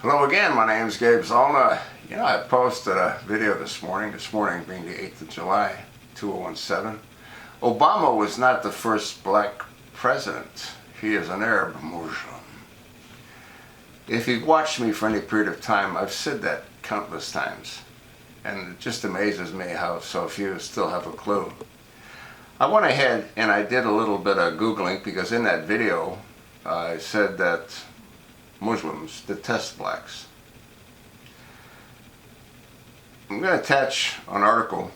Hello again, my name is Gabe Zolna. I posted a video this morning being the 8th of July, 2017. Obama was not the first black president. He is an Arab Muslim. If you've watched me for any period of time, I've said that countless times. And it just amazes me how so few still have a clue. I went ahead and I did a little bit of Googling because in that video I said that Muslims detest blacks. I'm going to attach an article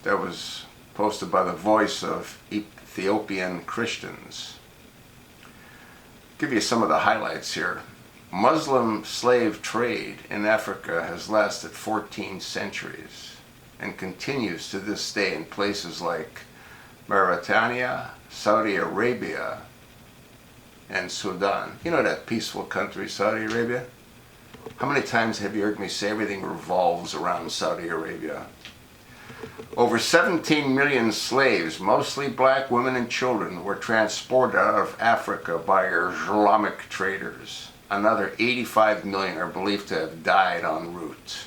that was posted by the Voice of Ethiopian Christians. Give you some of the highlights here. Muslim slave trade in Africa has lasted 14 centuries and continues to this day in places like Mauritania, Saudi Arabia, and Sudan. You know that peaceful country, Saudi Arabia? How many times have you heard me say everything revolves around Saudi Arabia? Over 17 million slaves, mostly black women and children, were transported out of Africa by Islamic traders. Another 85 million are believed to have died en route.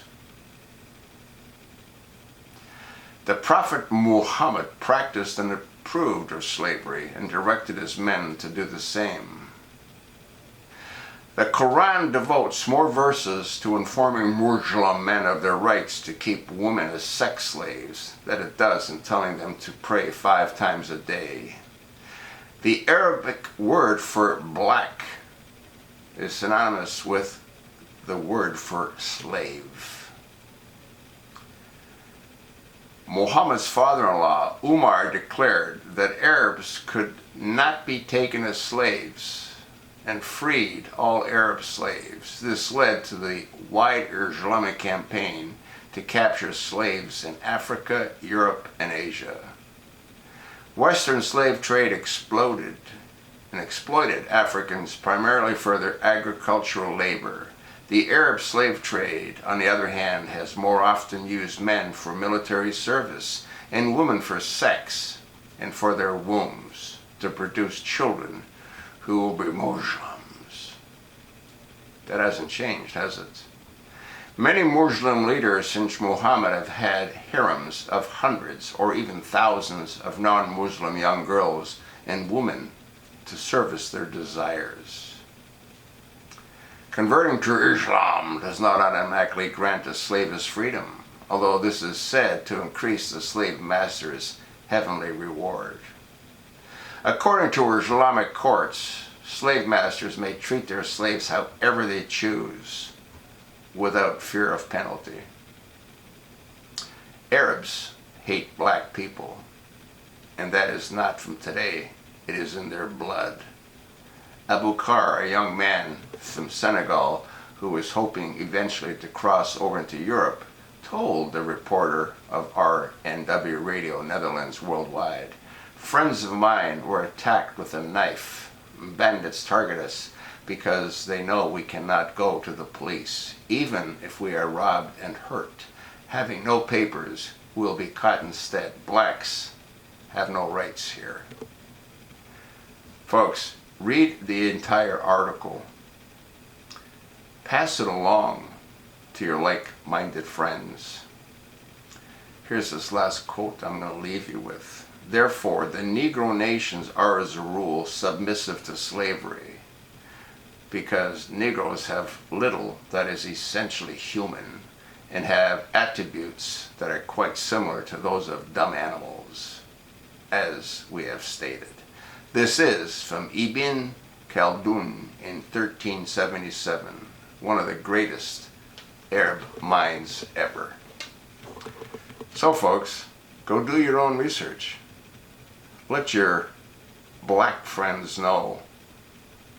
The Prophet Muhammad practiced and approved of slavery and directed his men to do the same. The Quran devotes more verses to informing Muslim men of their rights to keep women as sex slaves than it does in telling them to pray 5 times a day. The Arabic word for black is synonymous with the word for slave. Muhammad's father-in-law, Umar, declared that Arabs could not be taken as slaves and freed all Arab slaves. This led to the wide Islamic campaign to capture slaves in Africa, Europe, and Asia. Western slave trade exploded and exploited Africans primarily for their agricultural labor. The Arab slave trade, on the other hand, has more often used men for military service and women for sex and for their wombs to produce children who will be Muslims. That hasn't changed, has it? Many Muslim leaders since Muhammad have had harems of hundreds or even thousands of non-Muslim young girls and women to service their desires. Converting to Islam does not automatically grant a slave his freedom, although this is said to increase the slave master's heavenly reward. According to Islamic courts, slave masters may treat their slaves however they choose, without fear of penalty. Arabs hate black people, and that is not from today, it is in their blood. Abukar, a young man from Senegal who was hoping eventually to cross over into Europe, told the reporter of RNW Radio Netherlands Worldwide, "Friends of mine were attacked with a knife. Bandits target us because they know we cannot go to the police. Even if we are robbed and hurt, having no papers, we'll be caught instead. Blacks have no rights here." Folks, read the entire article. Pass it along to your like-minded friends. Here's this last quote I'm going to leave you with. "Therefore, the Negro nations are as a rule submissive to slavery, because Negroes have little that is essentially human and have attributes that are quite similar to those of dumb animals, as we have stated." This is from Ibn Khaldun in 1377, one of the greatest Arab minds ever. So folks, go do your own research. Let your black friends know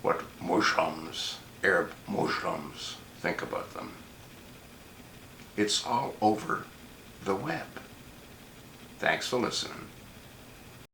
what Muslims, Arab Muslims, think about them. It's all over the web. Thanks for listening.